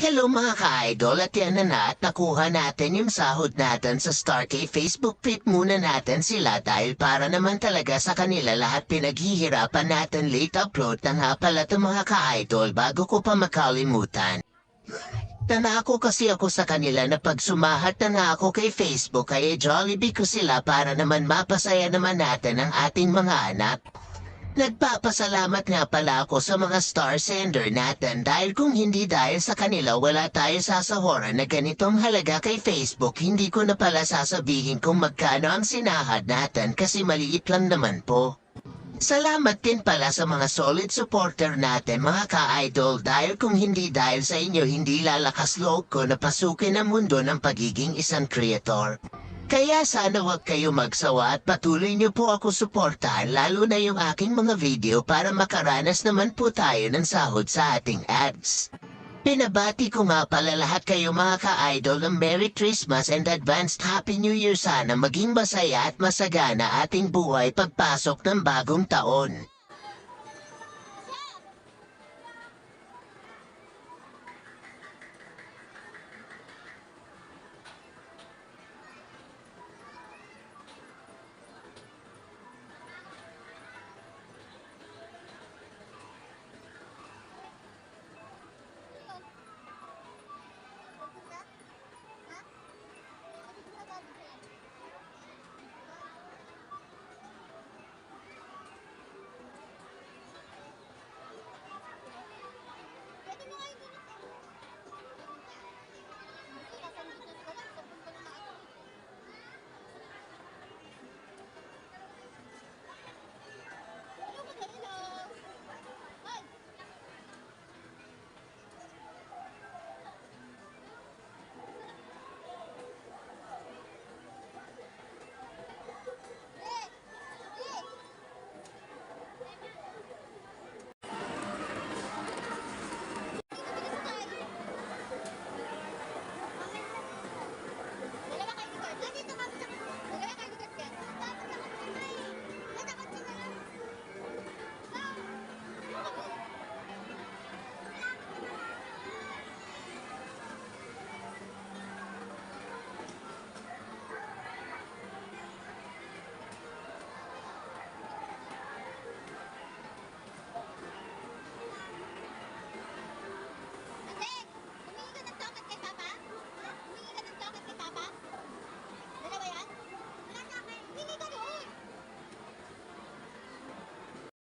Hello mga ka-idol, at yan na at nakuha natin yung sahod natin sa StarK. Facebook fit muna natin sila dahil para naman talaga sa kanila lahat pinaghihirapan natin. Late upload na nga pala ito mga ka-idol bago ko pa makalimutan. Tanako kasi ako sa kanila na pag sumahat na nga ako kay Facebook ay Jollibee ko sila para naman mapasaya naman natin ang ating mga anak. Nagpapasalamat nga pala ako sa mga star sender natin dahil kung hindi dahil sa kanila wala tayo sasahuran na ganitong halaga kay Facebook. Hindi ko na pala sasabihin kung magkano ang sinahad natin kasi maliit lang naman po. Salamat din pala sa mga solid supporter natin mga ka-idol dahil kung hindi dahil sa inyo hindi lalakas loob ko na pasukin ang mundo ng pagiging isang creator. Kaya sana wag kayo magsawa at patuloy niyo po ako suportahan lalo na yung aking mga video para makaranas naman po tayo ng sahod sa ating ads. Pinabati ko nga pala lahat kayo mga ka-idol ng Merry Christmas and Advanced Happy New Year. Sana maging masaya at masagana ating buhay pagpasok ng bagong taon.